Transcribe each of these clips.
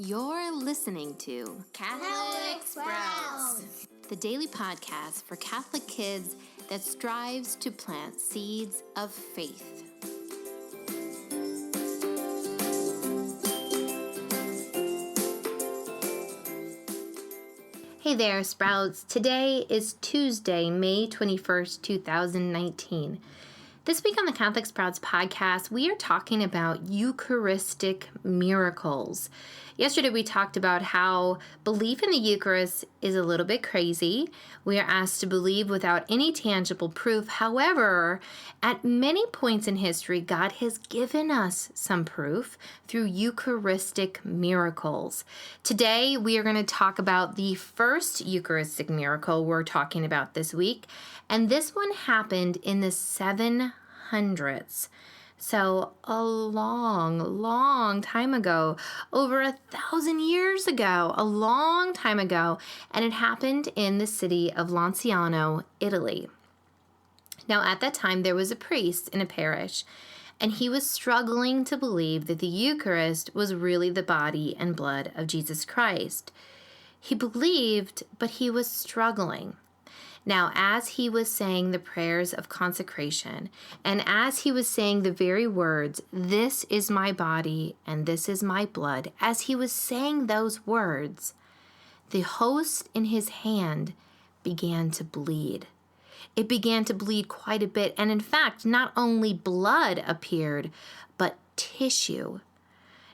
You're listening to Catholic Sprouts, the daily podcast for Catholic kids that strives to plant seeds of faith. Hey there, Sprouts. Today is Tuesday, May 21st, 2019. This week on the Catholic Sprouts podcast, we are talking about Eucharistic miracles. Yesterday, we talked about how belief in the Eucharist is a little bit crazy. We are asked to believe without any tangible proof. However, at many points in history, God has given us some proof through Eucharistic miracles. Today, we are going to talk about the first Eucharistic miracle we're talking about this week, and this one happened in the 700s. So a long time ago, over 1,000 years ago, a long time ago, and it happened in the city of Lanciano, Italy. Now, at that time, there was a priest in a parish, and he was struggling to believe that the Eucharist was really the body and blood of Jesus Christ. He believed, but he was struggling. Now, as he was saying the prayers of consecration, and as he was saying the very words, "This is my body and this is my blood," as he was saying those words, the host in his hand began to bleed. It began to bleed quite a bit, and in fact, not only blood appeared, but tissue.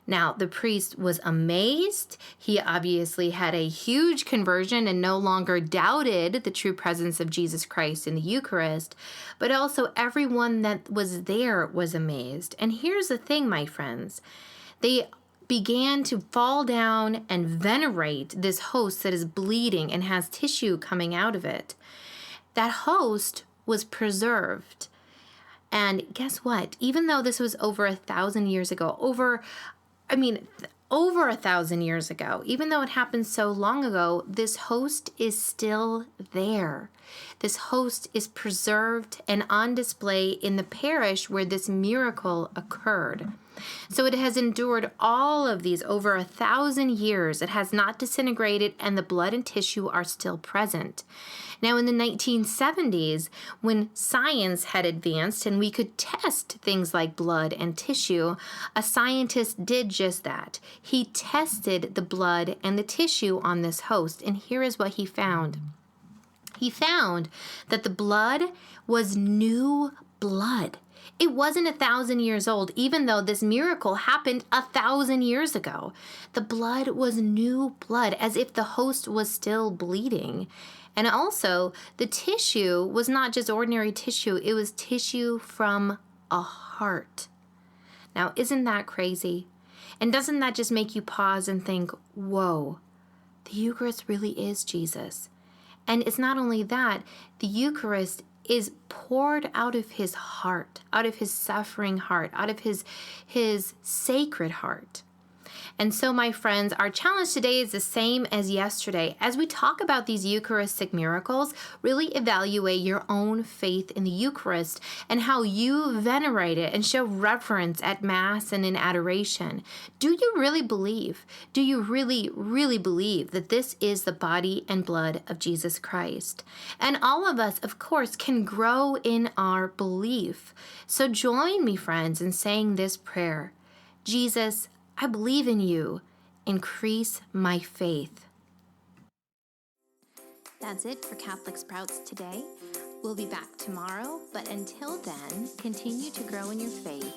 Now, the priest was amazed. He obviously had a huge conversion and no longer doubted the true presence of Jesus Christ in the Eucharist, but also everyone that was there was amazed. And here's the thing, my friends. They began to fall down and venerate this host that is bleeding and has tissue coming out of it. That host was preserved. And guess what? Even though this was over 1,000 years ago, over 1,000 years ago, even though it happened so long ago, this host is still there. This host is preserved and on display in the parish where this miracle occurred. So it has endured all of these over 1,000 years. It has not disintegrated, and the blood and tissue are still present. Now, in the 1970s, when science had advanced and we could test things like blood and tissue, a scientist did just that. He tested the blood and the tissue on this host, and here is what he found. He found that the blood was new blood. It wasn't 1,000 years old, even though this miracle happened 1,000 years ago. The blood was new blood, as if the host was still bleeding. And also, the tissue was not just ordinary tissue, it was tissue from a heart. Now, isn't that crazy? And doesn't that just make you pause and think, whoa, the Eucharist really is Jesus? And it's not only that, the Eucharist is poured out of his heart, out of his suffering heart, out of his sacred heart. And so, my friends, our challenge today is the same as yesterday. As we talk about these Eucharistic miracles, really evaluate your own faith in the Eucharist and how you venerate it and show reverence at Mass and in adoration. Do you really believe? Do you really believe that this is the body and blood of Jesus Christ? And all of us, of course, can grow in our belief. So join me, friends, in saying this prayer. Jesus, I believe in you. Increase my faith. That's it for Catholic Sprouts today. We'll be back tomorrow, but until then, continue to grow in your faith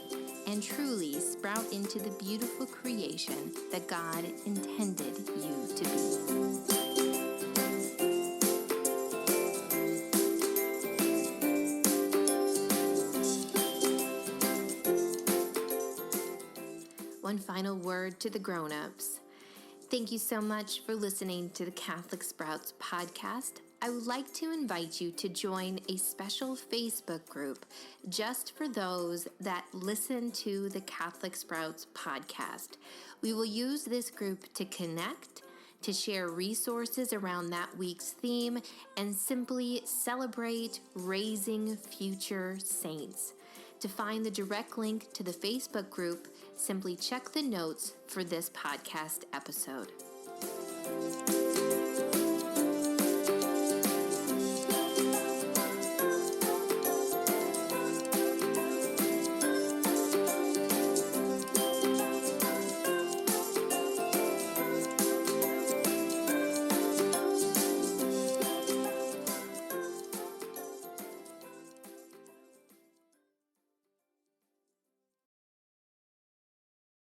and truly sprout into the beautiful creation that God intended you to be. One final word to the grown-ups. Thank you so much for listening to the Catholic Sprouts podcast. I would like to invite you to join a special Facebook group just for those that listen to the Catholic Sprouts podcast. We will use this group to connect, to share resources around that week's theme, and simply celebrate raising future saints. To find the direct link to the Facebook group, simply check the notes for this podcast episode.